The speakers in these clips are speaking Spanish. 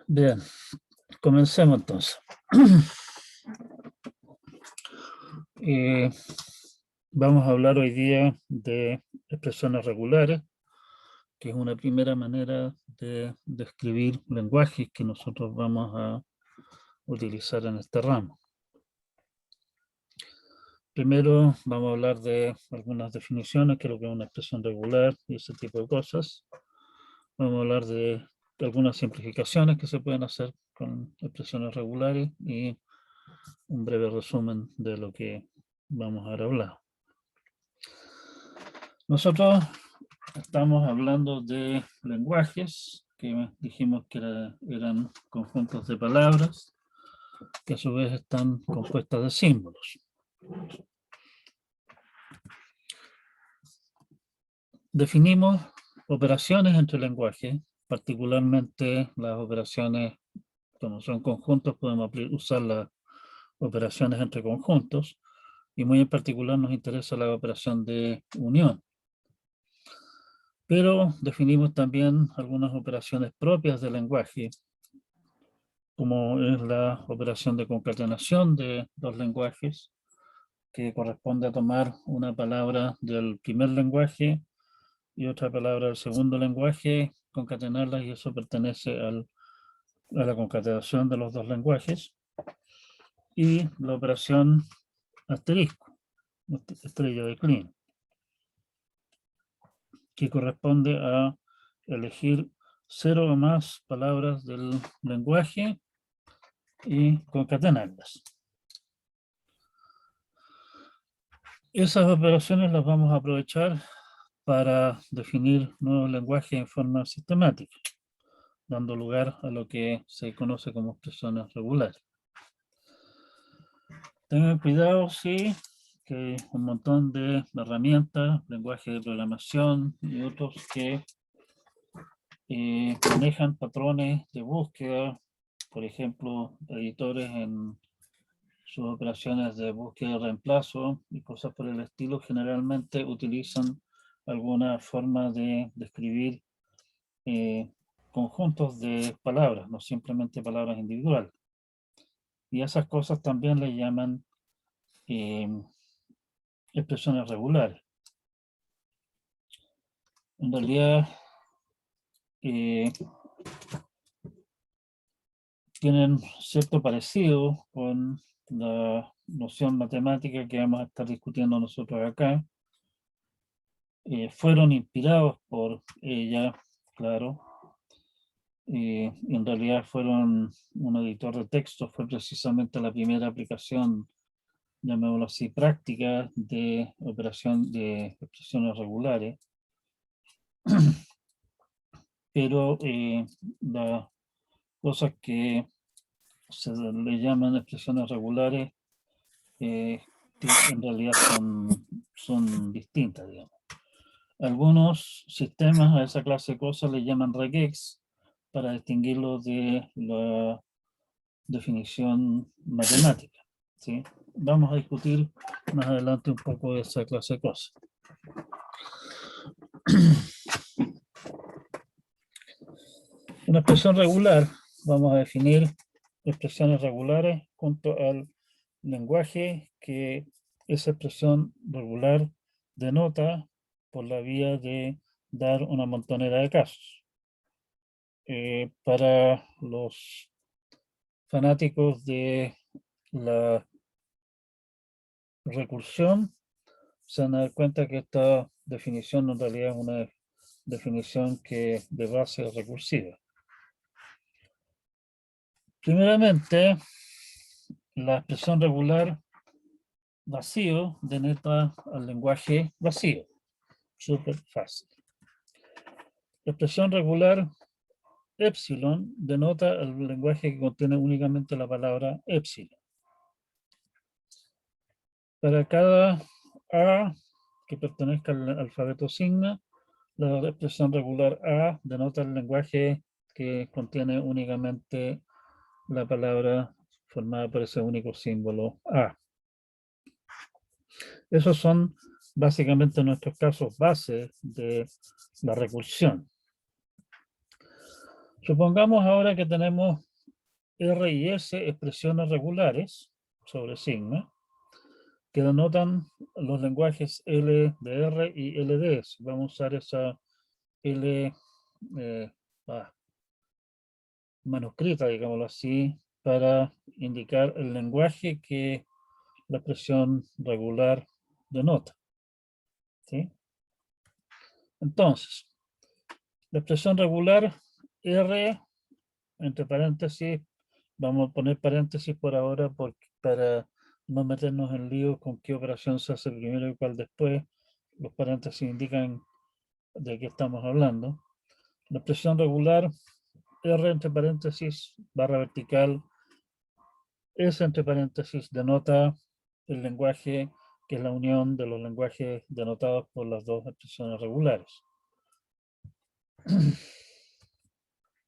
Bien, comencemos entonces. Eh, Vamos a hablar hoy día de expresiones regulares, que es una primera manera de describir lenguajes que nosotros vamos a utilizar en este ramo. Primero vamos a hablar de algunas definiciones, que es lo que es una expresión regular y ese tipo de cosas. Vamos a hablar de algunas simplificaciones que se pueden hacer con expresiones regulares y un breve resumen de lo que vamos a hablar. Nosotros estamos hablando de lenguajes que dijimos que eran conjuntos de palabras que a su vez están compuestas de símbolos. Definimos operaciones entre lenguajes, particularmente las operaciones, como son conjuntos, podemos usar las operaciones entre conjuntos, y muy en particular nos interesa la operación de unión. Pero definimos también algunas operaciones propias del lenguaje, como es la operación de concatenación de dos lenguajes, que corresponde a tomar una palabra del primer lenguaje y otra palabra del segundo lenguaje, concatenarlas, y eso pertenece a la concatenación de los dos lenguajes. Y la operación asterisco, estrella de Kleene, que corresponde a elegir 0 o más palabras del lenguaje y concatenarlas. Esas operaciones las vamos a aprovechar para definir nuevos lenguajes en forma sistemática, dando lugar a lo que se conoce como expresiones regulares. Tengan cuidado, sí, que hay un montón de herramientas, lenguajes de programación y otros que manejan patrones de búsqueda, por ejemplo, editores en sus operaciones de búsqueda y reemplazo y cosas por el estilo, generalmente utilizan alguna forma de describir conjuntos de palabras, no simplemente palabras individuales. Y esas cosas también le llaman expresiones regulares. En realidad, tienen cierto parecido con la noción matemática que vamos a estar discutiendo nosotros acá. Fueron inspirados por ella, claro. En realidad fueron un editor de texto, fue precisamente la primera aplicación, llamémoslo así, práctica de operación de expresiones regulares. Pero las cosas que se le llaman expresiones regulares en realidad son distintas, digamos. Algunos sistemas a esa clase de cosas le llaman regex para distinguirlo de la definición matemática, ¿sí? Vamos a discutir más adelante un poco de esa clase de cosas. Una expresión regular, vamos a definir expresiones regulares junto al lenguaje que esa expresión regular denota por la vía de dar una montonera de casos. Para los fanáticos de la recursión, se van a dar cuenta que esta definición en realidad es una definición que de base es recursiva. Primeramente, la expresión regular vacío denota al lenguaje vacío. Súper fácil. La expresión regular epsilon denota el lenguaje que contiene únicamente la palabra epsilon. Para cada A que pertenezca al alfabeto sigma, la expresión regular A denota el lenguaje que contiene únicamente la palabra formada por ese único símbolo A. Esos son básicamente nuestros casos base de la recursión. Supongamos ahora que tenemos R y S expresiones regulares sobre sigma que denotan los lenguajes L de R y L de S. Vamos a usar esa L eh, manuscrita, digámoslo así, para indicar el lenguaje que la expresión regular denota. ¿Sí? Entonces, la expresión regular R, entre paréntesis, vamos a poner paréntesis por ahora para no meternos en lío con qué operación se hace primero y cuál después. Los paréntesis indican de qué estamos hablando. La expresión regular R entre paréntesis, barra vertical, S entre paréntesis denota el lenguaje que es la unión de los lenguajes denotados por las dos expresiones regulares.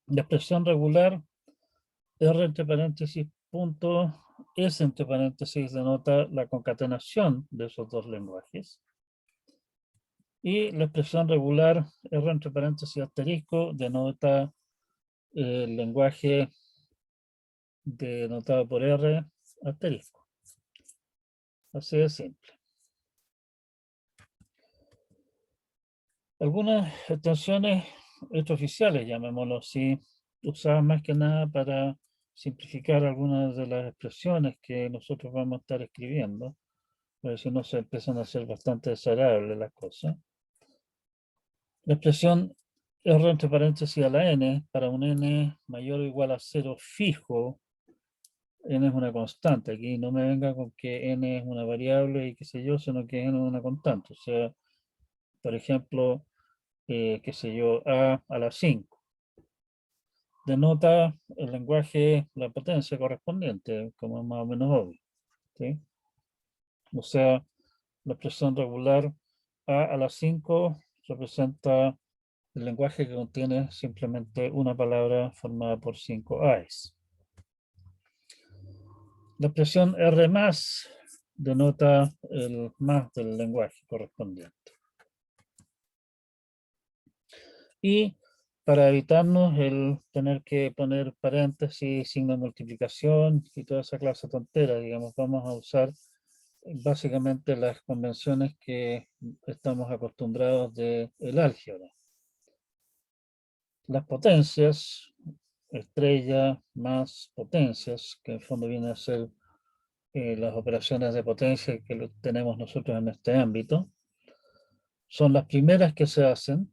La expresión regular R entre paréntesis punto S entre paréntesis denota la concatenación de esos dos lenguajes. Y la expresión regular R entre paréntesis asterisco denota el lenguaje denotado por R asterisco. Así de simple. Algunas extensiones extraoficiales, llamémoslo así, usadas más que nada para simplificar algunas de las expresiones que nosotros vamos a estar escribiendo, porque si no se empiezan a hacer bastante desagradables las cosas. La expresión R entre paréntesis a la n, para un n mayor o igual a 0 fijo, n es una constante. Aquí no me venga con que n es una variable y qué sé yo, sino que n es una constante. O sea, por ejemplo, qué sé yo, a la 5. Denota el lenguaje, la potencia correspondiente, como es más o menos obvio. ¿Sí? O sea, la expresión regular a la 5 representa el lenguaje que contiene simplemente una palabra formada por 5 A's. La expresión R más denota el más del lenguaje correspondiente. Y para evitarnos el tener que poner paréntesis, signo de multiplicación y toda esa clase de tonteras, digamos, vamos a usar básicamente las convenciones que estamos acostumbrados del álgebra. Las potencias, estrella más potencias, que en fondo viene a ser las operaciones de potencia que tenemos nosotros en este ámbito, son las primeras que se hacen.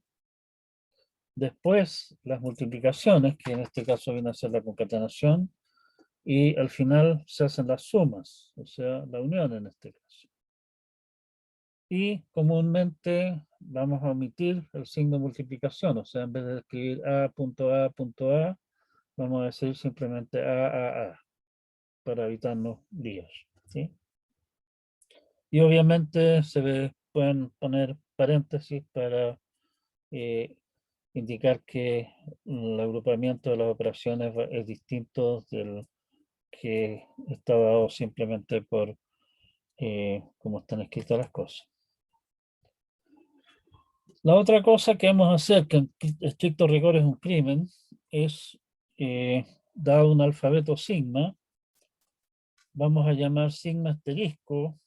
Después las multiplicaciones, que en este caso viene a ser la concatenación, y al final se hacen las sumas, o sea, la unión en este caso. Y comúnmente vamos a omitir el signo de multiplicación, o sea, en vez de escribir a, vamos a decir simplemente a, para evitarnos líos. ¿Sí? Y obviamente pueden poner paréntesis para indicar que el agrupamiento de las operaciones es distinto del que está dado simplemente por cómo están escritas las cosas. La otra cosa que vamos a hacer, que en estricto rigor es un crimen, es, dado un alfabeto sigma, vamos a llamar sigma asterisco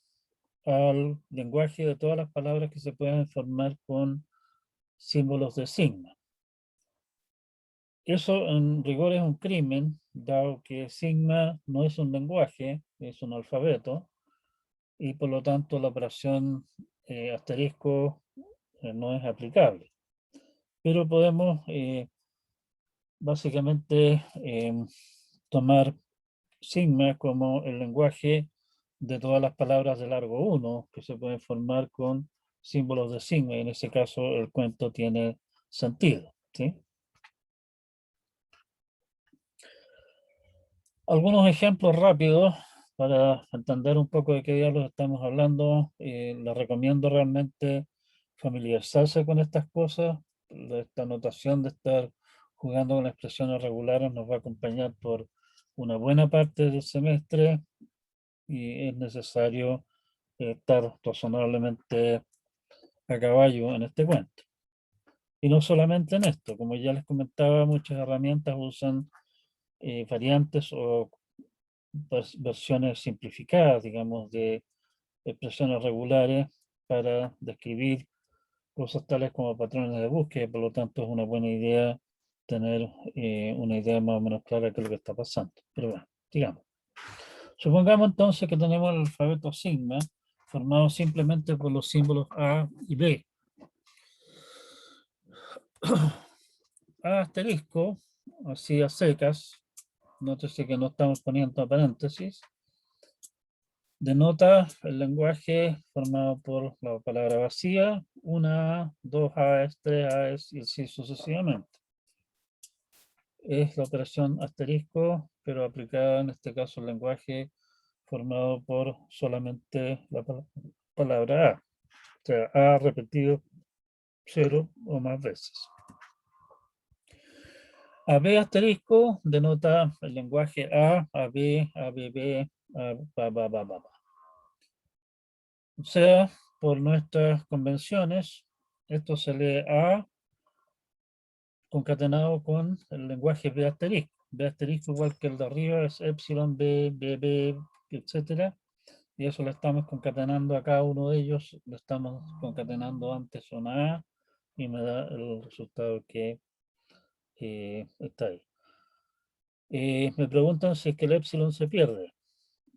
al lenguaje de todas las palabras que se pueden formar con símbolos de sigma. Eso en rigor es un crimen, dado que sigma no es un lenguaje, es un alfabeto, y por lo tanto la operación asterisco no es aplicable. Pero podemos básicamente tomar sigma como el lenguaje de todas las palabras de largo 1 que se pueden formar con símbolos de sigma, y en ese caso el cuento tiene sentido. ¿Sí? Algunos ejemplos rápidos para entender un poco de qué diablos estamos hablando. Les recomiendo realmente familiarizarse con estas cosas. Esta notación de estar jugando con expresiones regulares nos va a acompañar por una buena parte del semestre y es necesario estar razonablemente a caballo en este cuento. Y no solamente en esto, como ya les comentaba, muchas herramientas usan variantes o versiones simplificadas, digamos, de expresiones regulares para describir cosas tales como patrones de búsqueda. Por lo tanto, es una buena idea tener una idea más o menos clara de lo que está pasando. Pero bueno, digamos. Supongamos entonces que tenemos el alfabeto sigma formado simplemente por los símbolos A y B. A asterisco, así a secas, nótese que no estamos poniendo paréntesis, denota el lenguaje formado por la palabra vacía, una A, dos A's, tres A's y así sucesivamente. Es la operación asterisco, pero aplicada en este caso al lenguaje formado por solamente la palabra A. O sea, A repetido 0 o más veces. AB asterisco denota el lenguaje A, AB, ABB, ba. O sea, por nuestras convenciones, esto se lee A concatenado con el lenguaje B asterisco. B asterisco igual que el de arriba es epsilon, B, BB, etcétera. Y eso lo estamos concatenando a cada uno de ellos, lo estamos concatenando antes una A y me da el resultado que está ahí. Me preguntan si es que el epsilon se pierde.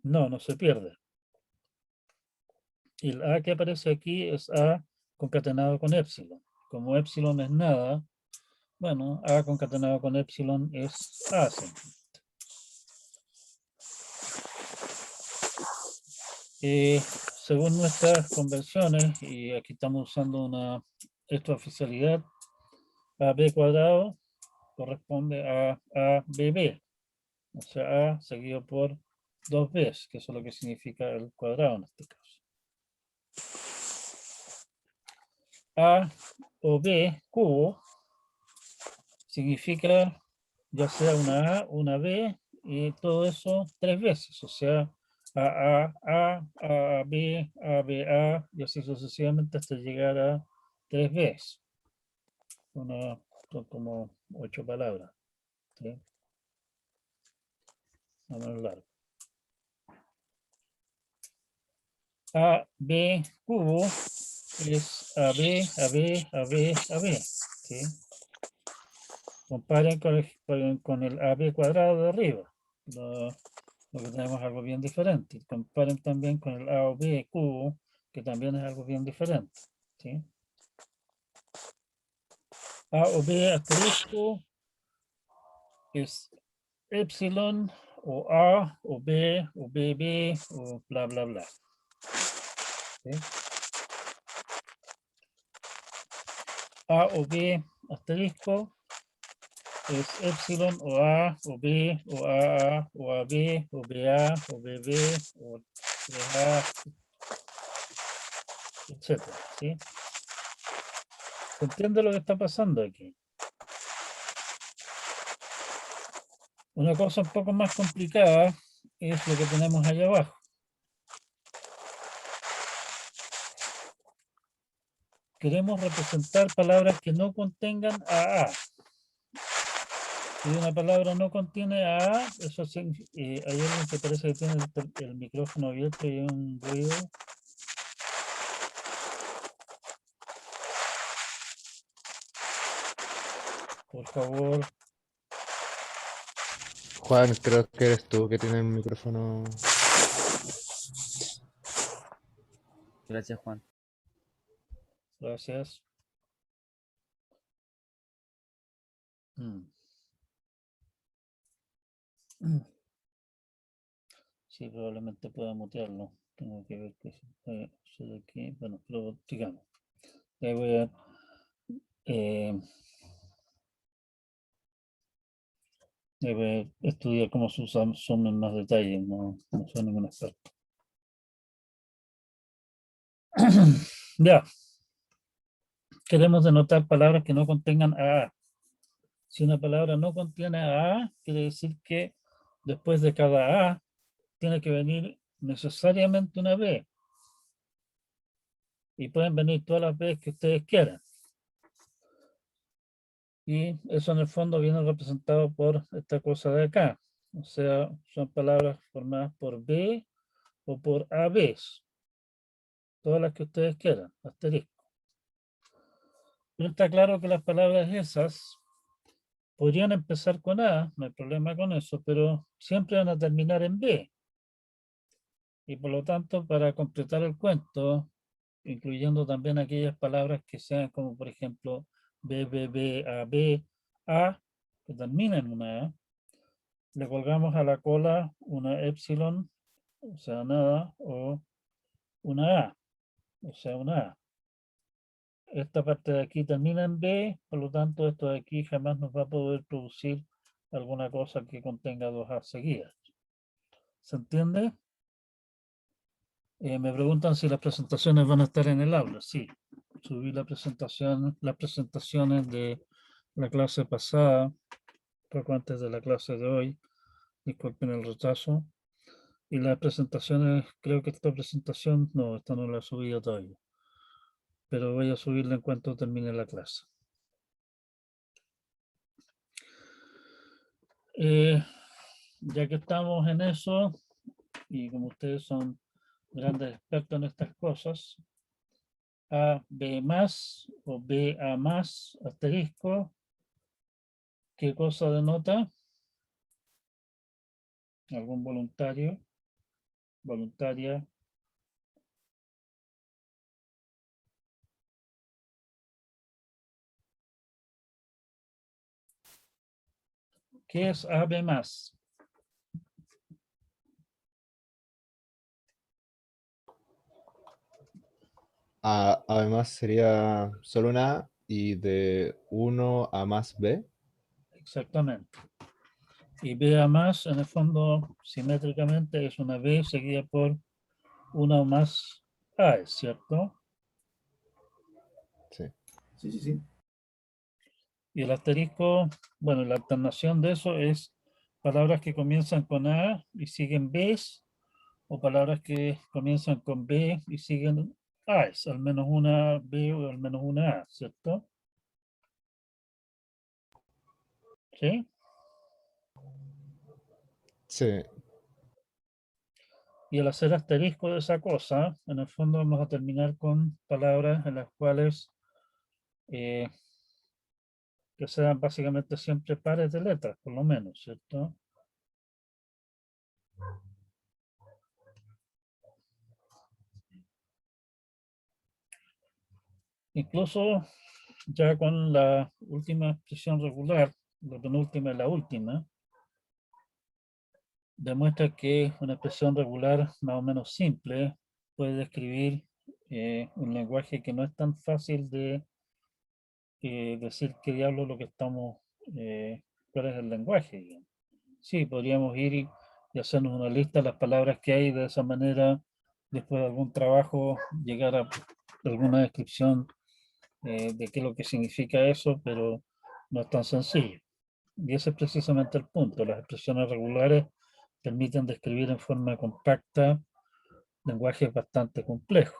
No, no se pierde. Y el A que aparece aquí es A concatenado con epsilon. Como epsilon es nada, bueno, A concatenado con epsilon es A. Según nuestras convenciones, y aquí estamos usando una extraoficialidad, AB cuadrado corresponde a ABB, o sea, A seguido por 2B, que eso es lo que significa el cuadrado en este caso. A o B cubo significa ya sea una A, una B, y todo eso 3 veces, o sea, A, B, A, y así sucesivamente hasta llegar a 3 veces. Son como 8 palabras, ¿sí? No más largo. A, B cubo es AB, AB, ¿sí? Comparen con el AB cuadrado de arriba. Lo que tenemos algo bien diferente. Comparen también con el A o B cubo, que también es algo bien diferente. ¿Sí? A o B asterisco es epsilon o A o B o BB o bla bla bla. ¿Sí? A o B asterisco es epsilon o A o B o AA o AB o BA o BB o 3A, etcétera. ¿Sí? ¿Se entiende lo que está pasando aquí? Una cosa un poco más complicada es lo que tenemos allá abajo. Queremos representar palabras que no contengan AA. Si una palabra no contiene AA, eso significa, hay alguien que parece que tiene el micrófono abierto y hay un ruido. Por favor. Juan, creo que eres tú que tienes el micrófono. Gracias, Juan. Gracias. Sí, probablemente pueda mutearlo. Tengo que ver qué se aquí. Bueno, pero digamos. Voy a debe estudiar cómo se usan Zoom en más detalle, no soy ningún experto. Ya. Queremos denotar palabras que no contengan AA. Si una palabra no contiene AA, quiere decir que después de cada A tiene que venir necesariamente una B. Y pueden venir todas las veces que ustedes quieran. Y eso en el fondo viene representado por esta cosa de acá. O sea, son palabras formadas por B o por ABs. Todas las que ustedes quieran, asterisco. Pero está claro que las palabras esas podrían empezar con A, no hay problema con eso, pero siempre van a terminar en B. Y por lo tanto, para completar el cuento, incluyendo también aquellas palabras que sean como por ejemplo B, B, B, A, B, A, que terminan en una A, le colgamos a la cola una epsilon, o sea, nada, o una A, o sea, una A. Esta parte de aquí termina en B, por lo tanto esto de aquí jamás nos va a poder producir alguna cosa que contenga dos A seguidas. ¿Se entiende? Me preguntan si las presentaciones van a estar en el aula. Sí, subí la presentación, las presentaciones de la clase pasada, poco antes de la clase de hoy. Disculpen el retraso. Y las presentaciones, creo que esta presentación, no, esta no la he subido todavía. Pero voy a subirla en cuanto termine la clase. Ya que estamos en eso, y como ustedes son grandes expertos en estas cosas, A, B más o B, A más, asterisco, ¿qué cosa denota? ¿Algún voluntario? Voluntaria. ¿Qué es AB más? Además sería solo una A y de 1 a más B. Exactamente. Y B A más, en el fondo, simétricamente, es una B seguida por una o más A, ¿cierto? Sí. Sí, sí, sí. Y el asterisco, bueno, la alternación de eso es palabras que comienzan con A y siguen Bs, o palabras que comienzan con B y siguen A's, al menos una B o al menos una A, ¿cierto? ¿Sí? Sí. Y al hacer asterisco de esa cosa, en el fondo vamos a terminar con palabras en las cuales que sean básicamente siempre pares de letras, por lo menos, ¿cierto? Incluso ya con la última expresión regular, la penúltima y la última, demuestra que una expresión regular más o menos simple puede describir un lenguaje que no es tan fácil de decir qué diablo es lo que estamos, cuál es el lenguaje, digamos. Sí, podríamos ir y hacernos una lista de las palabras que hay, de esa manera, después de algún trabajo, llegar a alguna descripción de qué es lo que significa eso, pero no es tan sencillo. Y ese es precisamente el punto. Las expresiones regulares permiten describir en forma compacta lenguajes bastante complejos.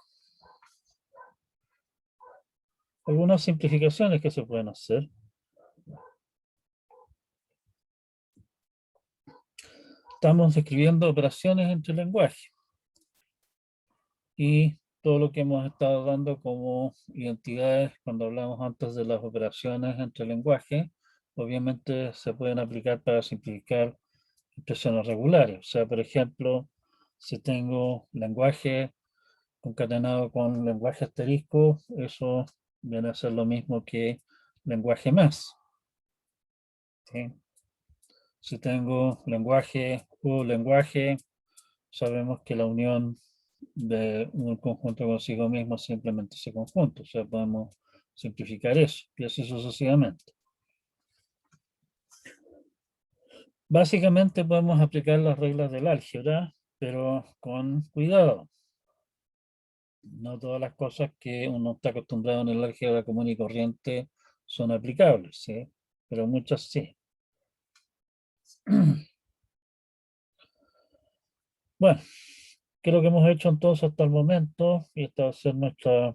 Algunas simplificaciones que se pueden hacer. Estamos describiendo operaciones entre lenguajes y todo lo que hemos estado dando como identidades cuando hablamos antes de las operaciones entre lenguajes, obviamente se pueden aplicar para simplificar expresiones regulares. O sea, por ejemplo, si tengo lenguaje concatenado con lenguaje asterisco, eso viene a ser lo mismo que lenguaje más. ¿Sí? Si tengo lenguaje o lenguaje, sabemos que la unión de un conjunto consigo mismo es simplemente ese conjunto. O sea, podemos simplificar eso y así sucesivamente. Básicamente podemos aplicar las reglas del álgebra, pero con cuidado. No todas las cosas que uno está acostumbrado en el álgebra común y corriente son aplicables, ¿sí? Pero muchas sí. Bueno, ¿qué es lo que hemos hecho entonces hasta el momento? Y esta va a ser nuestra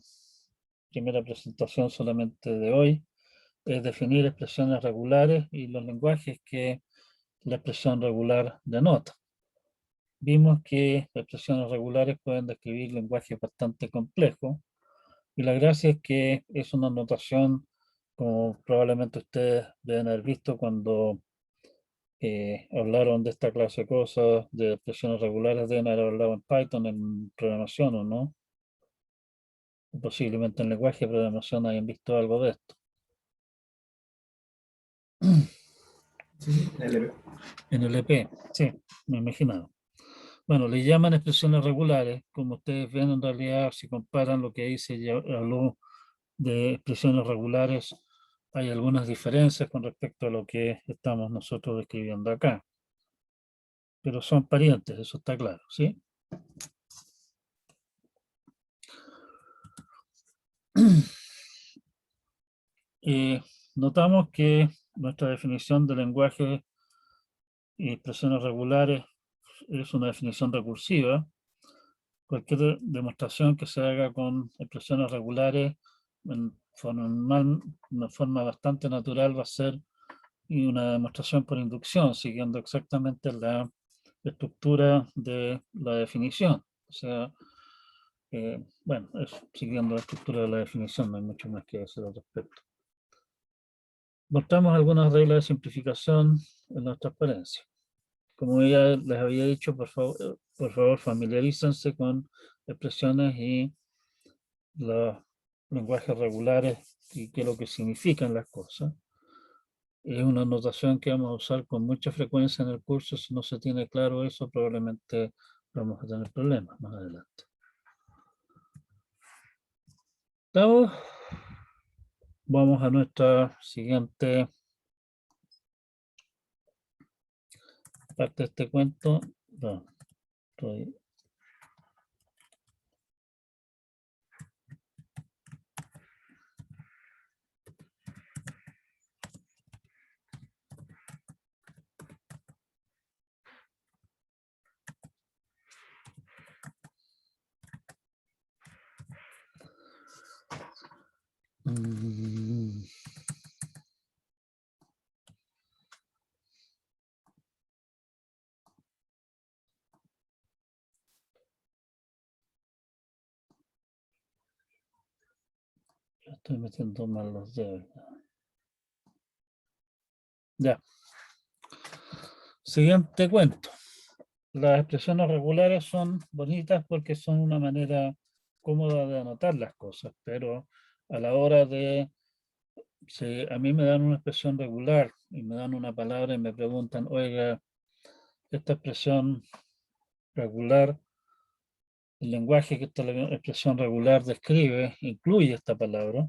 primera presentación solamente de hoy. es definir expresiones regulares y los lenguajes que la expresión regular denota. Vimos que las expresiones regulares pueden describir lenguajes bastante complejos, y la gracia es que es una notación, como probablemente ustedes deben haber visto cuando hablaron de esta clase de cosas, de expresiones regulares, deben haber hablado en Python, en programación, ¿o no? Posiblemente en lenguaje de programación hayan visto algo de esto. Sí, en LP. En LP, sí, me imaginaba. Bueno, le llaman expresiones regulares. Como ustedes ven, en realidad, si comparan lo que ahí se habló de expresiones regulares, hay algunas diferencias con respecto a lo que estamos nosotros describiendo acá. Pero son parientes, eso está claro, ¿sí? Notamos que nuestra definición de lenguaje y expresiones regulares es una definición recursiva. Cualquier demostración que se haga con expresiones regulares en una forma bastante natural va a ser una demostración por inducción, siguiendo exactamente la estructura de la definición. O sea, bueno, siguiendo la estructura de la definición, no hay mucho más que decir al respecto. Mostramos algunas reglas de simplificación en la transparencia. Como ya les había dicho, por favor familiarícense con expresiones y los lenguajes regulares y qué es lo que significan las cosas. Es una notación que vamos a usar con mucha frecuencia en el curso. Si no se tiene claro eso, probablemente vamos a tener problemas más adelante. Vamos a nuestra siguiente parte de este cuento. No, estoy... Estoy metiendo mal los dedos. Ya. Siguiente cuento. Las expresiones regulares son bonitas porque son una manera cómoda de anotar las cosas, pero a la hora de, si a mí me dan una expresión regular y me dan una palabra y me preguntan, oiga, esta expresión regular, el lenguaje que esta expresión regular describe, incluye esta palabra,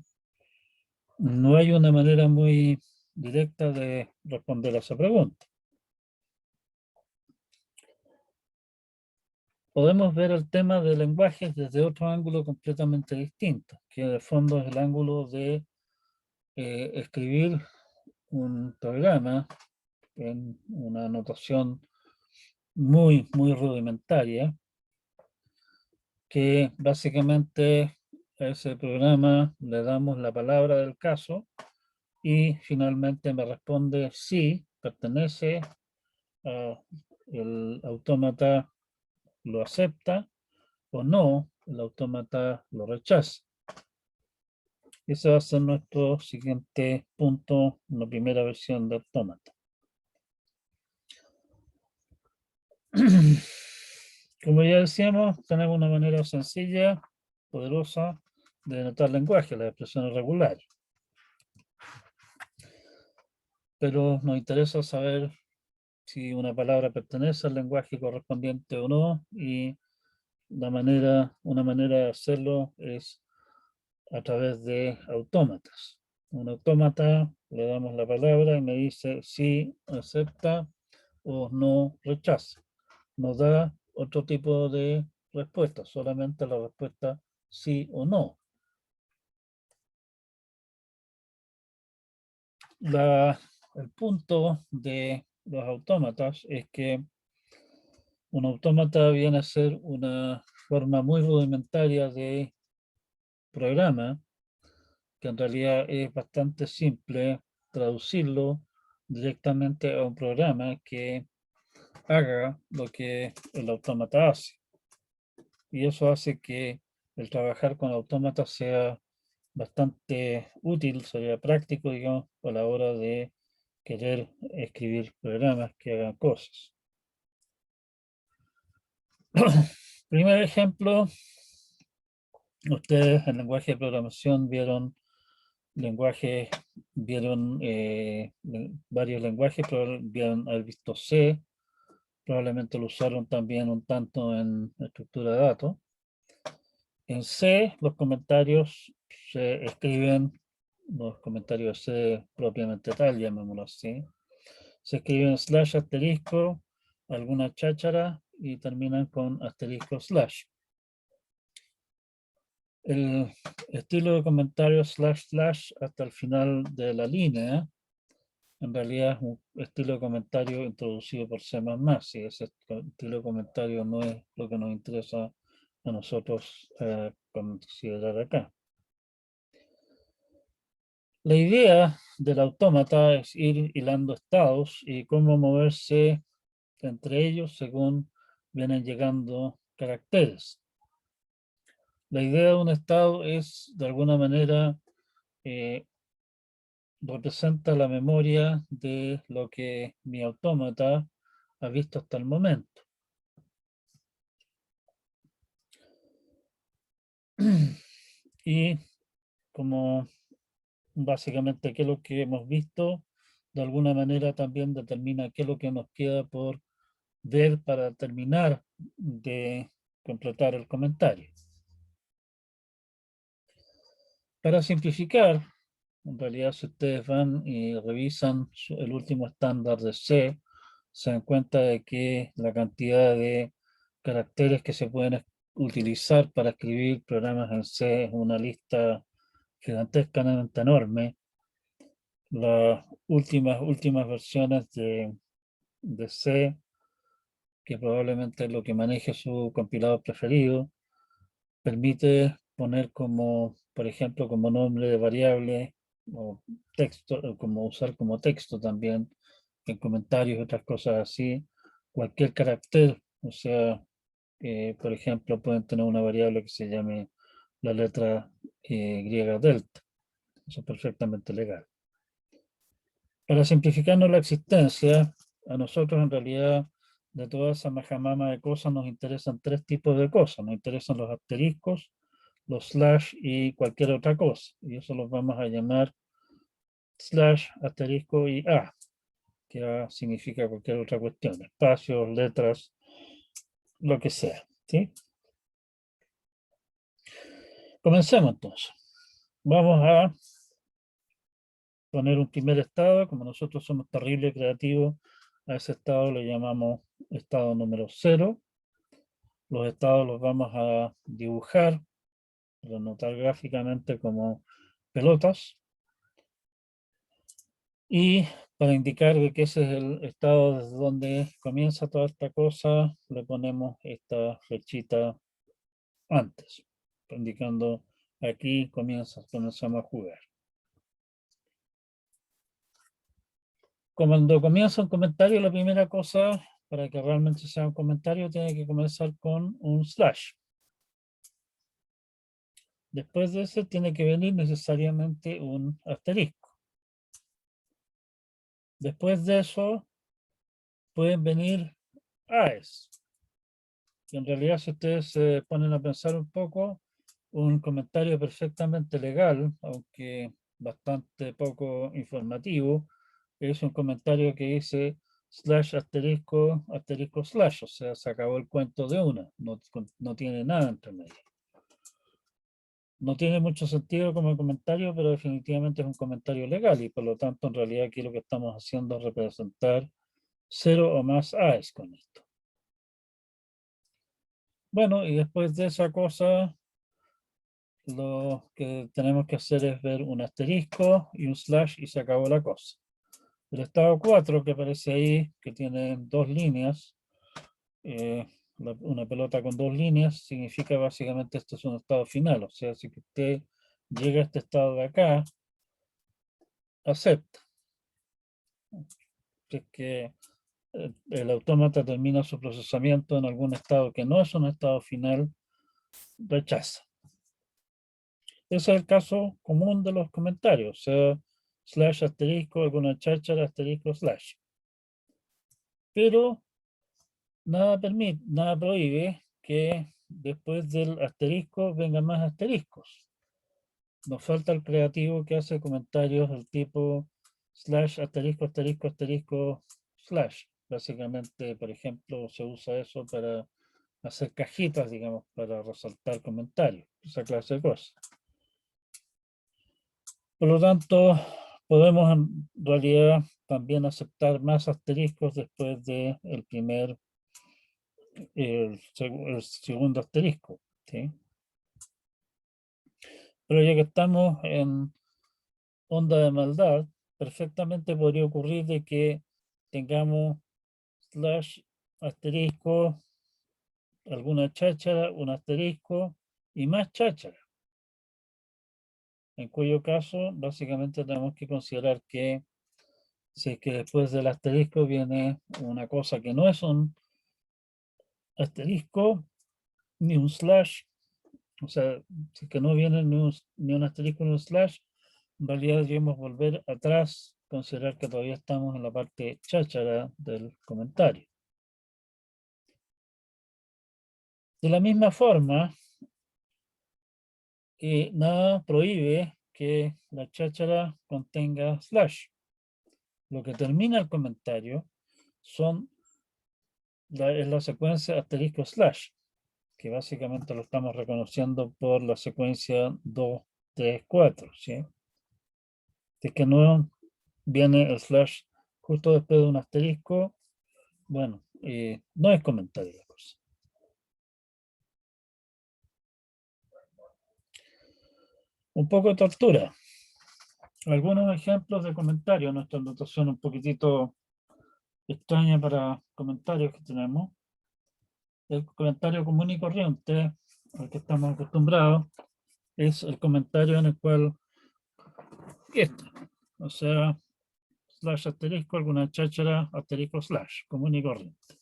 no hay una manera muy directa de responder a esa pregunta. Podemos ver el tema de lenguajes desde otro ángulo completamente distinto, que en el fondo es el ángulo de escribir un programa en una notación muy rudimentaria, que básicamente a ese programa le damos la palabra del caso y finalmente me responde si pertenece a el autómata, lo acepta, o no, el autómata lo rechaza. Ese va a ser nuestro siguiente punto, la primera versión de autómata. Como ya decíamos, tenemos una manera sencilla, poderosa, de denotar lenguaje, las expresiones regulares. Pero nos interesa saber si una palabra pertenece al lenguaje correspondiente o no, y una manera de hacerlo es a través de autómatas. Un autómata, le damos la palabra y me dice si acepta o no rechaza. Nos da otro tipo de respuesta, solamente la respuesta sí o no. El punto de los autómatas es que un autómata viene a ser una forma muy rudimentaria de programa que en realidad es bastante simple traducirlo directamente a un programa que haga lo que el autómata hace. Y eso hace que el trabajar con autómatas sea bastante útil, sería práctico, digamos, a la hora de querer escribir programas que hagan cosas. Primer ejemplo, ustedes en lenguaje de programación vieron varios lenguajes, pero vieron haber visto C, probablemente lo usaron también un tanto en estructura de datos. En C, los comentarios se escriben, los comentarios de C propiamente tal, llamémoslo así, se escriben slash asterisco, alguna cháchara y terminan con asterisco slash. El estilo de comentario slash slash hasta el final de la línea, en realidad es un estilo de comentario introducido por C++, y ese estilo de comentario no es lo que nos interesa a nosotros considerar acá. La idea del autómata es ir hilando estados y cómo moverse entre ellos según vienen llegando caracteres. La idea de un estado es, de alguna manera, representa la memoria de lo que mi autómata ha visto hasta el momento. Y como básicamente qué es lo que hemos visto, de alguna manera también determina qué es lo que nos queda por ver para terminar de completar el comentario. Para simplificar, en realidad si ustedes van y revisan el último estándar de C, se dan cuenta de que la cantidad de caracteres que se pueden utilizar para escribir programas en C es una lista gigantescamente enorme. Las últimas versiones de C, que probablemente es lo que maneje su compilador preferido, permite poner como, por ejemplo, como nombre de variable o texto, como usar como texto también en comentarios y otras cosas así, cualquier carácter, o sea, por ejemplo, pueden tener una variable que se llame la letra griega delta, eso es perfectamente legal. Para simplificarnos la existencia, a nosotros en realidad de toda esa majamama de cosas nos interesan tres tipos de cosas. Nos interesan los asteriscos, los slash y cualquier otra cosa. Y eso los vamos a llamar slash, asterisco y A, que A significa cualquier otra cuestión, espacios, letras, lo que sea. ¿Sí? Comencemos entonces. Vamos a poner un primer estado, como nosotros somos terribles creativos, a ese estado le llamamos estado número 0. Los estados los vamos a dibujar, anotar gráficamente como pelotas. Y para indicar de que ese es el estado desde donde comienza toda esta cosa, le ponemos esta flechita antes, indicando aquí comenzamos a jugar. Cuando comienza un comentario, la primera cosa, para que realmente sea un comentario, tiene que comenzar con un slash. Después de eso tiene que venir necesariamente un asterisco. Después de eso pueden venir AES. Y en realidad si ustedes se ponen a pensar un poco, un comentario perfectamente legal, aunque bastante poco informativo, es un comentario que dice slash asterisco asterisco slash, o sea, se acabó el cuento de una, no tiene nada entre medio. No tiene mucho sentido como comentario, pero definitivamente es un comentario legal y por lo tanto en realidad aquí lo que estamos haciendo es representar 0 o más AES con esto. Bueno, y después de esa cosa, lo que tenemos que hacer es ver un asterisco y un slash y se acabó la cosa. El estado 4 que aparece ahí, que tiene dos líneas, una pelota con dos líneas, significa básicamente esto es un estado final. O sea, si usted llega a este estado de acá, acepta. Si es que el autómata termina su procesamiento en algún estado que no es un estado final, rechaza. Ese es el caso común de los comentarios, o sea, slash asterisco, alguna cháchara, asterisco, slash. Pero nada permite, nada prohíbe que después del asterisco vengan más asteriscos. Nos falta el creativo que hace comentarios del tipo slash asterisco, asterisco, asterisco, slash. Básicamente, por ejemplo, se usa eso para hacer cajitas, digamos, para resaltar comentarios, esa clase de cosas. Por lo tanto, podemos en realidad también aceptar más asteriscos después de el segundo asterisco, ¿sí? Pero ya que estamos en onda de maldad, perfectamente podría ocurrir de que tengamos slash asterisco, alguna cháchara, un asterisco y más cháchara. En cuyo caso, básicamente tenemos que considerar que si es que después del asterisco viene una cosa que no es un asterisco ni un slash, o sea, si es que no viene ni un asterisco ni un slash, en realidad debemos volver atrás, considerar que todavía estamos en la parte cháchara del comentario. De la misma forma, nada prohíbe que la cháchara contenga slash. Lo que termina el comentario es la secuencia asterisco slash, que básicamente lo estamos reconociendo por la secuencia 2, 3, 4, ¿sí? Si es que no viene el slash justo después de un asterisco, bueno, no es comentario la cosa. Un poco de tortura. Algunos ejemplos de comentarios, nuestra anotación un poquitito extraña para comentarios que tenemos. El comentario común y corriente, al que estamos acostumbrados, es el comentario en el cual o sea, slash asterisco, alguna cháchara, asterisco slash, común y corriente.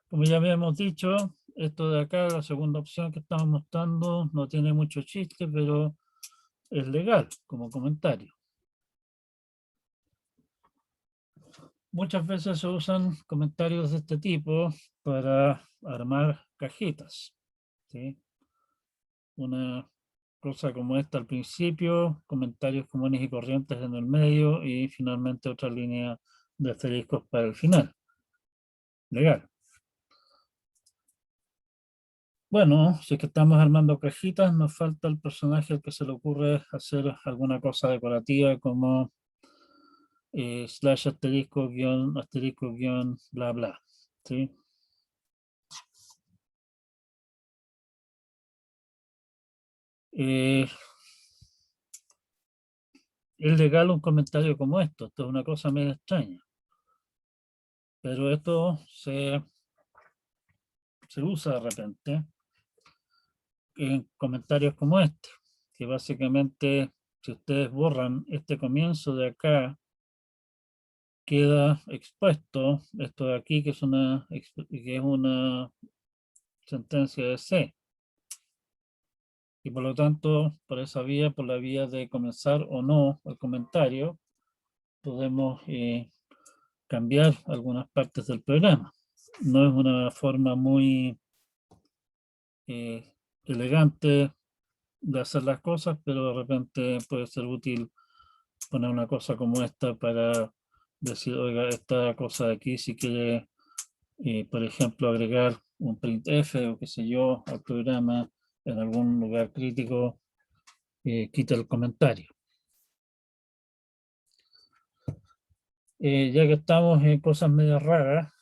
Como ya habíamos dicho, esto de acá, la segunda opción que estamos mostrando, no tiene mucho chiste, pero es legal como comentario. Muchas veces se usan comentarios de este tipo para armar cajitas, ¿sí? Una cosa como esta al principio, comentarios comunes y corrientes en el medio y finalmente otra línea de asteriscos para el final. Legal. Bueno, si es que estamos armando cajitas, nos falta el personaje al que se le ocurre hacer alguna cosa decorativa como slash asterisco guión bla bla, ¿sí? Es legal un comentario como esto es una cosa medio extraña, pero esto se usa de repente en comentarios como este, que básicamente si ustedes borran este comienzo de acá, queda expuesto esto de aquí, que es una sentencia de C. Y por lo tanto, por esa vía, por la vía de comenzar o no el comentario, podemos cambiar algunas partes del programa. No es una forma muy elegante de hacer las cosas, pero de repente puede ser útil poner una cosa como esta para decir, oiga, esta cosa de aquí, si quiere, por ejemplo, agregar un printf o qué sé yo al programa en algún lugar crítico, quita el comentario. Ya que estamos en cosas medio raras,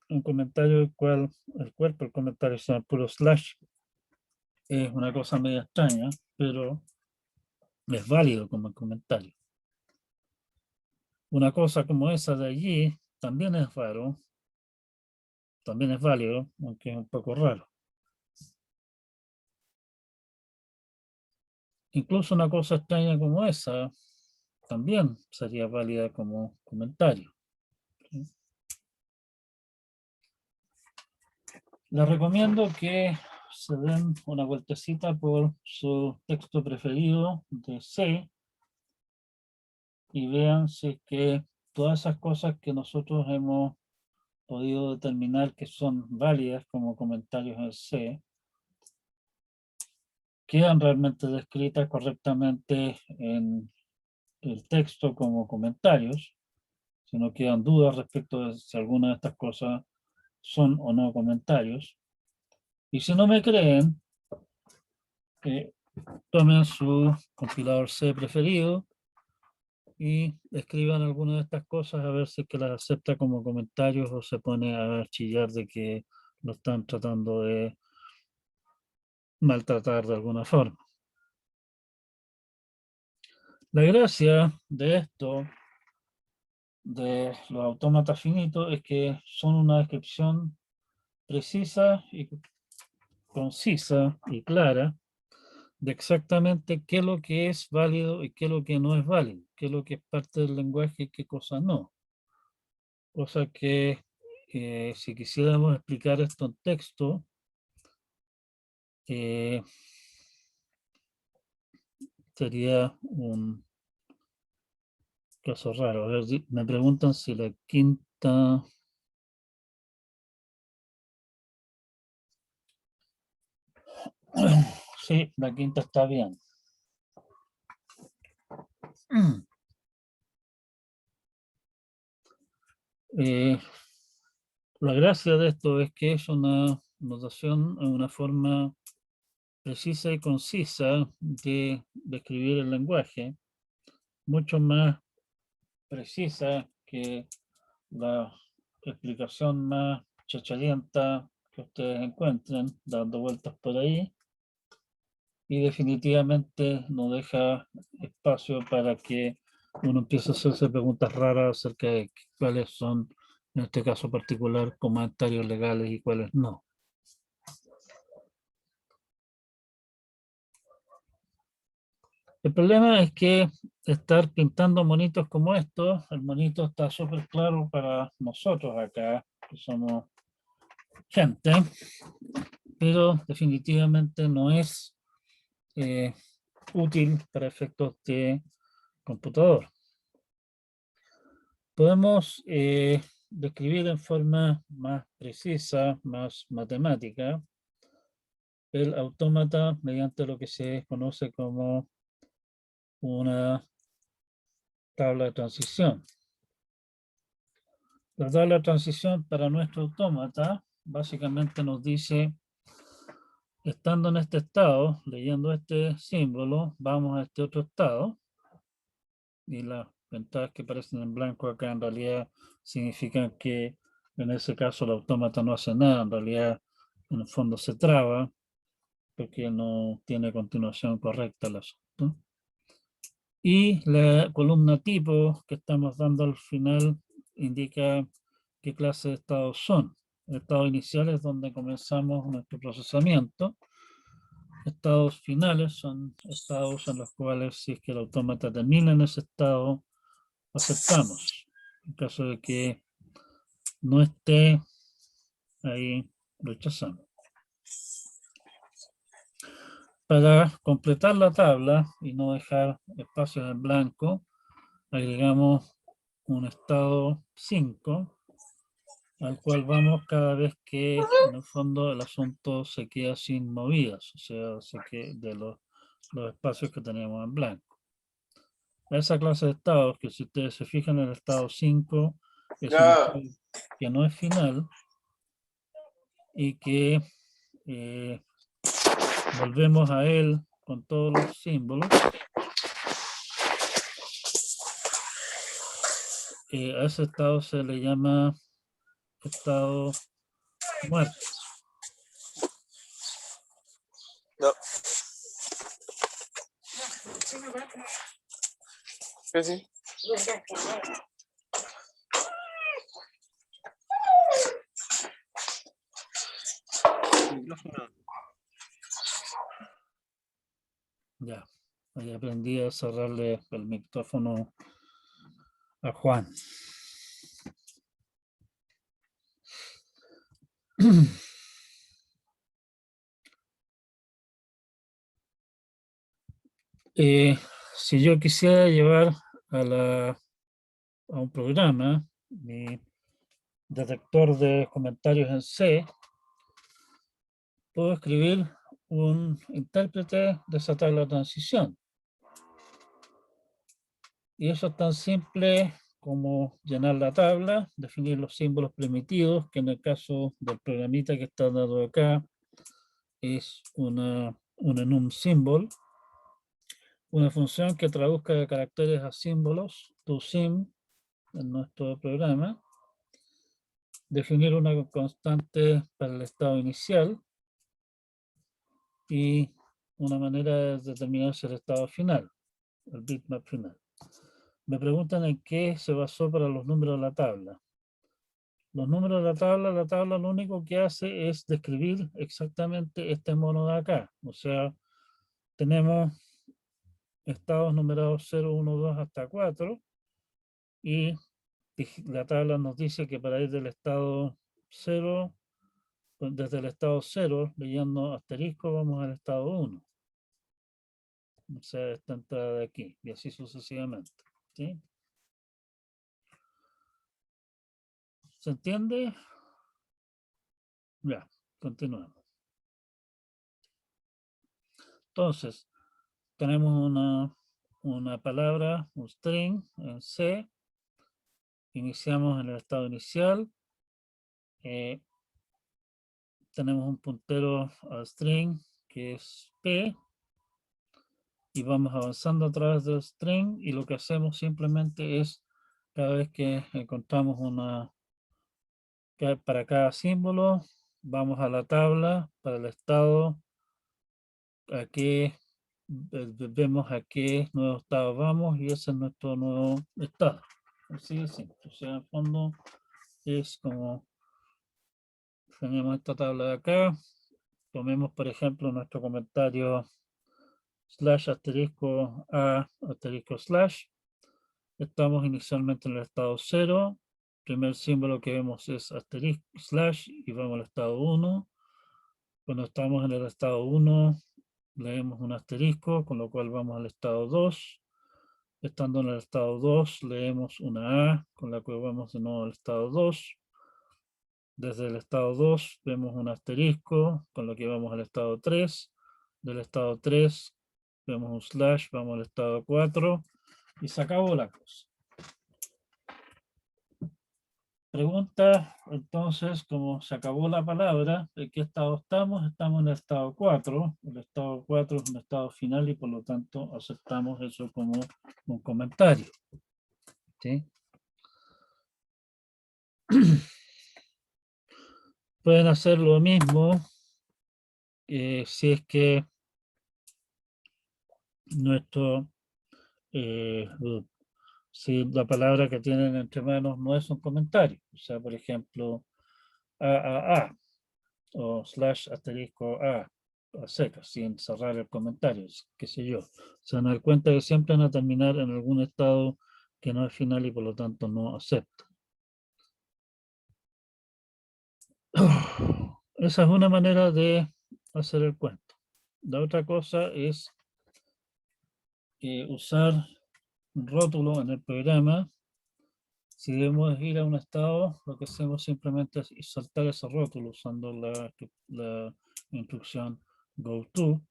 un comentario el cual el cuerpo del comentario se llama puro slash, es una cosa medio extraña, pero es válido como comentario. Una cosa como esa de allí también es raro, también es válido, aunque es un poco raro. Incluso una cosa extraña como esa también sería válida como comentario. ¿Sí? Les recomiendo que se den una vueltecita por su texto preferido de C y vean si es que todas esas cosas que nosotros hemos podido determinar que son válidas como comentarios en C, quedan realmente descritas correctamente en el texto como comentarios, si no quedan dudas respecto de si alguna de estas cosas son o no comentarios. Y si no me creen, tomen su compilador C preferido y escriban alguna de estas cosas a ver si es que las acepta como comentarios o se pone a chillar de que lo están tratando de maltratar de alguna forma. La gracia de esto, de los autómatas finitos, es que son una descripción precisa y concisa y clara de exactamente qué es lo que es válido y qué es lo que no es válido, qué es lo que es parte del lenguaje y qué cosa no. Cosa que si quisiéramos explicar esto en texto, sería un caso raro. A ver, me preguntan si la quinta... Sí, la quinta está bien. La gracia de esto es que es una notación, una forma precisa y concisa de describir el lenguaje, mucho más precisa que la explicación más chachalienta que ustedes encuentren dando vueltas por ahí, y definitivamente no deja espacio para que uno empiece a hacerse preguntas raras acerca de cuáles son, en este caso particular, comentarios legales y cuáles no. El problema es que estar pintando monitos como estos, el monito está súper claro para nosotros acá, que somos gente, pero definitivamente no es útil para efectos de computador. Podemos describir en forma más precisa, más matemática, el autómata mediante lo que se conoce como una tabla de transición. La tabla de transición para nuestro autómata básicamente nos dice, estando en este estado, leyendo este símbolo, vamos a este otro estado, y las ventanas que aparecen en blanco acá en realidad significan que en ese caso el autómata no hace nada, en realidad en el fondo se traba porque no tiene continuación correcta el asunto. Y la columna tipo que estamos dando al final indica qué clase de estados son. El estado inicial es donde comenzamos nuestro procesamiento. Estados finales son estados en los cuales, si es que el autómata termina en ese estado, aceptamos. En caso de que no esté ahí, rechazamos. Para completar la tabla y no dejar espacios en blanco, agregamos un estado 5, al cual vamos cada vez que en el fondo el asunto se queda sin movidas, o sea, de los espacios que tenemos en blanco. Esa clase de estados, que si ustedes se fijan en el estado 5, es un estado que no es final y que volvemos a él con todos los símbolos. A ese estado se le llama estado muerto. No. ¿Qué sí? Ya. Ahí aprendí a cerrarle el micrófono a Juan. Si yo quisiera llevar a un programa mi detector de comentarios en C, puedo escribir un intérprete de esa tabla de transición. Y eso es tan simple como llenar la tabla, definir los símbolos primitivos, que en el caso del programita que está dado acá es una enum symbol, una función que traduzca de caracteres a símbolos, toSim, en nuestro programa, definir una constante para el estado inicial y una manera de determinar el estado final, el bitmap final. Me preguntan en qué se basó para los números de la tabla. Los números de la tabla lo único que hace es describir exactamente este mono de acá. O sea, tenemos estados numerados 0, 1, 2 hasta 4 y la tabla nos dice que para ir del estado 0, desde el estado 0, leyendo asterisco, vamos al estado 1. O sea, esta entrada de aquí, y así sucesivamente. ¿Sí? ¿Se entiende? Ya, continuamos. Entonces, tenemos una palabra, un string en C. Iniciamos en el estado inicial. Tenemos un puntero al string que es P. Y vamos avanzando a través del string. Y lo que hacemos simplemente es, cada vez que encontramos para cada símbolo, vamos a la tabla para el estado, vemos a qué nuevo estado vamos y ese es nuestro nuevo estado. Así de simple. O sea, en el fondo es como tenemos esta tabla de acá. Tomemos, por ejemplo, nuestro comentario / asterisco a asterisco /. Estamos inicialmente en el estado 0. Primer símbolo que vemos es asterisco / y vamos al estado 1. Cuando estamos en el estado 1, leemos un asterisco, con lo cual vamos al estado 2. Estando en el estado 2, leemos una A, con la cual vamos de nuevo al estado 2. Desde el estado 2 vemos un asterisco, con lo que vamos al estado 3. Del estado 3 vemos un /, vamos al estado 4 y se acabó la cosa. Pregunta, entonces, como se acabó la palabra, ¿en qué estado estamos? Estamos en el estado 4. El estado 4 es un estado final y por lo tanto aceptamos eso como un comentario. ¿Sí? Pueden hacer lo mismo si es que si la palabra que tienen entre manos no es un comentario. O sea, por ejemplo, a o / asterisco a secas, sin cerrar el comentario, qué sé yo. Se van a dar cuenta que siempre van a terminar en algún estado que no es final y por lo tanto no acepta. Esa es una manera de hacer el cuento. La otra cosa es usar un rótulo en el programa. Si debemos ir a un estado, lo que hacemos simplemente es saltar ese rótulo usando la instrucción goTo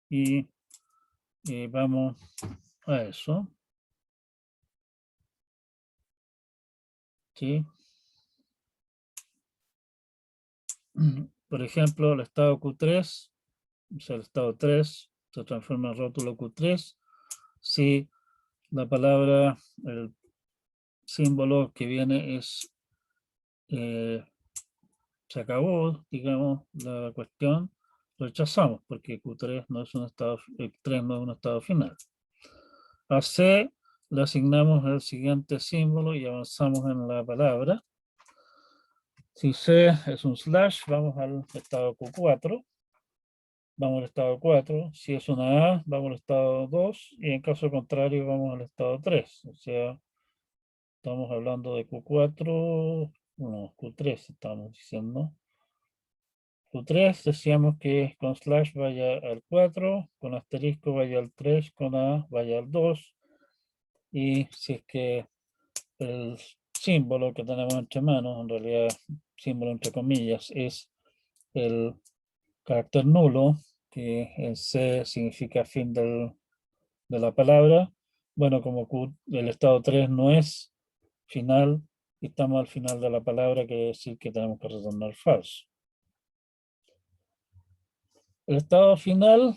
y vamos a eso. ¿Sí? Por ejemplo, el estado Q3, o sea, el estado 3 se transforma en rótulo Q3 si la palabra, el símbolo que viene es se acabó, digamos, la cuestión, lo rechazamos porque Q3 no es un estado, 3 no es un estado final. A C le asignamos el siguiente símbolo y avanzamos en la palabra. Si C es un /, vamos al estado Q4. vamos al estado 4. Si es una A, vamos al estado 2. Y en caso contrario, vamos al estado 3. O sea, estamos hablando de Q4, no, Q3 estamos diciendo. Q3 decíamos que con slash vaya al 4, con asterisco vaya al 3, con A vaya al 2. Y si es que el símbolo que tenemos entre manos, en realidad símbolo entre comillas, es el carácter nulo, que en C significa fin de la palabra. Bueno, como el estado 3 no es final, y estamos al final de la palabra, quiere decir que tenemos que retornar falso. El estado final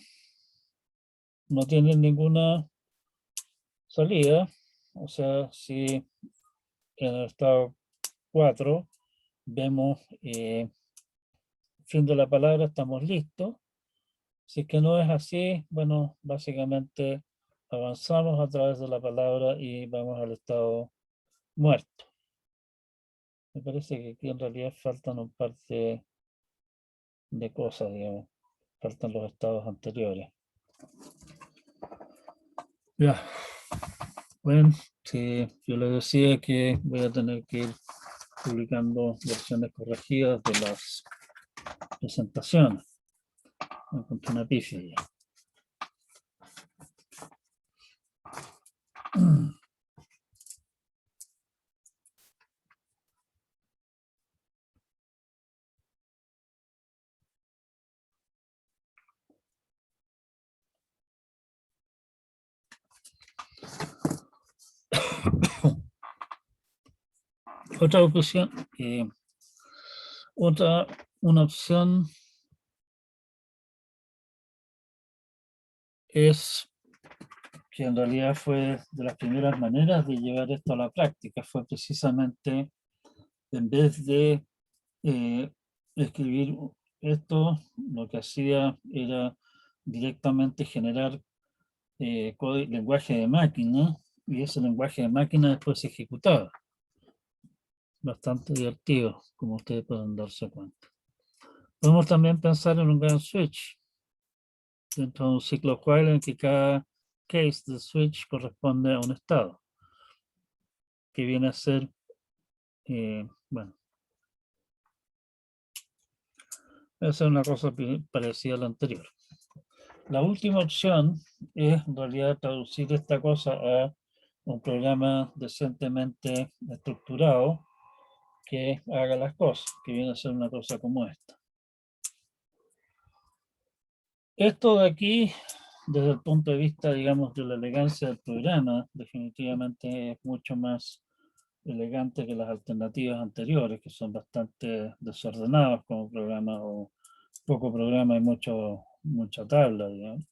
no tiene ninguna salida, o sea, si en el estado 4 vemos fin de la palabra, estamos listos. Si es que no es así, bueno, básicamente avanzamos a través de la palabra y vamos al estado muerto. Me parece que aquí en realidad faltan un par de cosas, digamos. Faltan los estados anteriores. Ya. Bueno, sí, yo les decía que voy a tener que ir publicando versiones corregidas de las presentaciones. Me encontré una pifia ya. Otra opción, una opción es que en realidad fue de las primeras maneras de llevar esto a la práctica, fue precisamente en vez de escribir esto, lo que hacía era directamente generar lenguaje de máquina, y ese lenguaje de máquina después se ejecutaba. Bastante divertido, como ustedes pueden darse cuenta. Podemos también pensar en un gran switch, dentro de un ciclo while en que cada case de switch corresponde a un estado, que viene a ser, bueno, esa es una cosa parecida a la anterior. La última opción es en realidad traducir esta cosa a un programa decentemente estructurado que haga las cosas, que viene a ser una cosa como esta. Esto de aquí, desde el punto de vista, digamos, de la elegancia del programa, definitivamente es mucho más elegante que las alternativas anteriores, que son bastante desordenadas como programa, o poco programa y mucha tabla, digamos.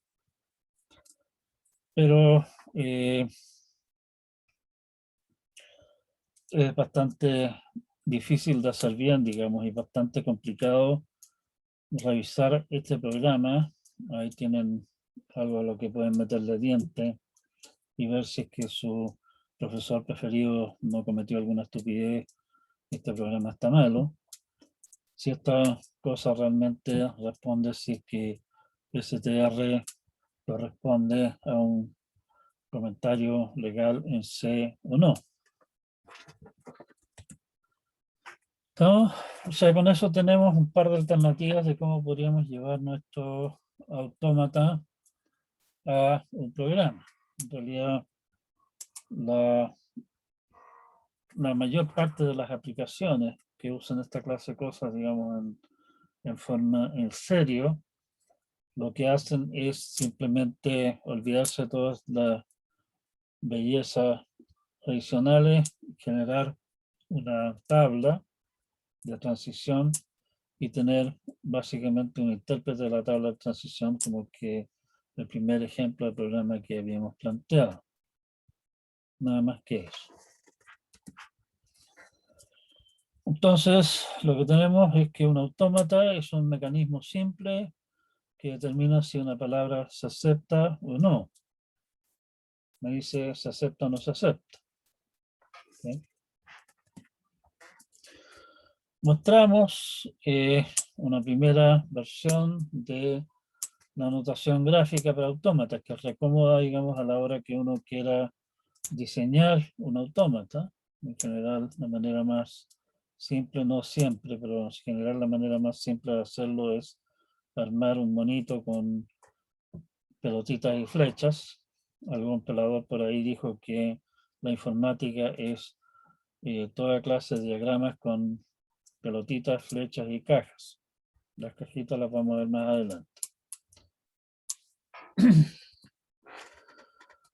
Pero es bastante difícil de hacer bien, digamos, y bastante complicado revisar este programa. Ahí tienen algo a lo que pueden meterle diente y ver si es que su profesor preferido no cometió alguna estupidez, este programa está malo. Si esta cosa realmente responde, si es que STR corresponde a un comentario legal en C o no. ¿Estamos? O sea, con eso tenemos un par de alternativas de cómo podríamos llevar nuestro autómata a un programa. En realidad, la mayor parte de las aplicaciones que usan esta clase de cosas, digamos, en forma en serio, lo que hacen es simplemente olvidarse de todas las bellezas adicionales, generar una tabla de transición y tener básicamente un intérprete de la tabla de transición como que el primer ejemplo de programa que habíamos planteado. Nada más que eso. Entonces, lo que tenemos es que un autómata es un mecanismo simple que determina si una palabra se acepta o no. Me dice se acepta o no se acepta. ¿Sí? Mostramos una primera versión de la notación gráfica para autómatas, que es re cómoda, digamos, a la hora que uno quiera diseñar un autómata. En general, la manera más simple, no siempre, pero en general la manera más simple de hacerlo es armar un monito con pelotitas y flechas. Algún pelador por ahí dijo que la informática es toda clase de diagramas con pelotitas, flechas y cajas. Las cajitas las vamos a ver más adelante.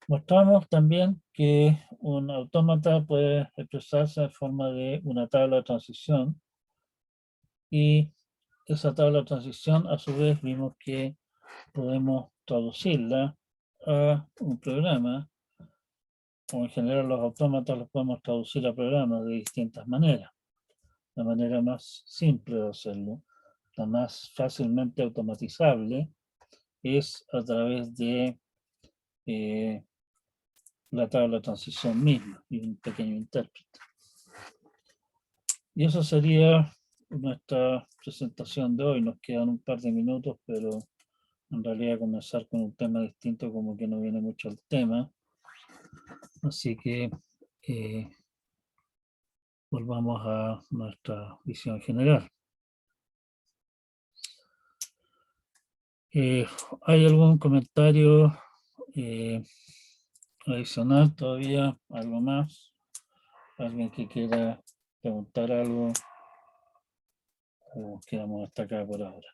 Mostramos también que un autómata puede expresarse en forma de una tabla de transición, y esa tabla de transición a su vez vimos que podemos traducirla a un programa, o en general los autómatas los podemos traducir a programas de distintas maneras. La manera más simple de hacerlo, la más fácilmente automatizable, es a través de la tabla de transición misma y un pequeño intérprete. Y eso sería nuestra presentación de hoy. Nos quedan un par de minutos, pero en realidad comenzar con un tema distinto como que no viene mucho al tema. Así que volvamos a nuestra visión general. ¿Hay algún comentario adicional todavía? ¿Algo más? ¿Alguien que quiera preguntar algo? ¿O quedamos hasta acá por ahora?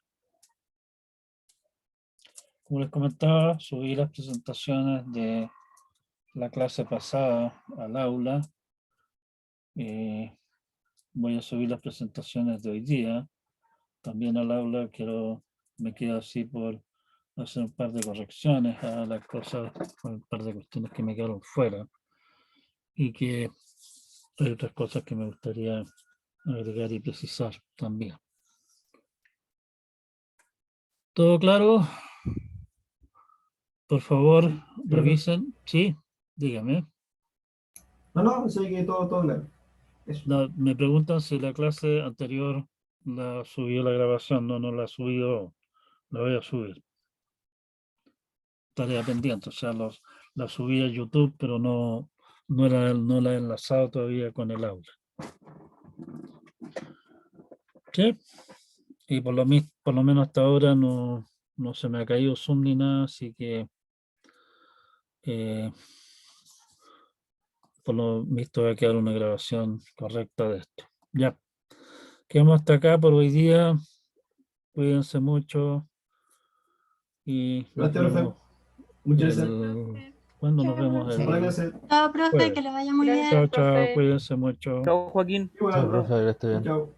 Como les comentaba, subí las presentaciones de la clase pasada al aula. Voy a subir las presentaciones de hoy día también al aula. Me quedo así por hacer un par de correcciones a las cosas, un par de cuestiones que me quedaron fuera, y que hay otras cosas que me gustaría agregar y precisar también. ¿Todo claro? Por favor, revisen. Sí, dígame. No, sé que todo claro. Eso. No, me preguntan si la clase anterior la subió la grabación. No la ha subido. La voy a subir. Tarea pendiente. O sea, la subí a YouTube, pero no la he enlazado todavía con el aula. ¿Sí? Y por lo menos hasta ahora no se me ha caído Zoom ni nada, así que por lo visto va a quedar una grabación correcta de esto. Ya. Quedamos hasta acá por hoy día. Cuídense mucho y nos Gracias, profe. vemos. Muchas gracias. ¿Cuándo nos vemos? Hasta la clase. Chao, profe, Jueves. que le vaya muy Gracias, bien. Chao, profe. cuídense mucho. Chao, Joaquín. Chao, profe, que esté bien. Chao.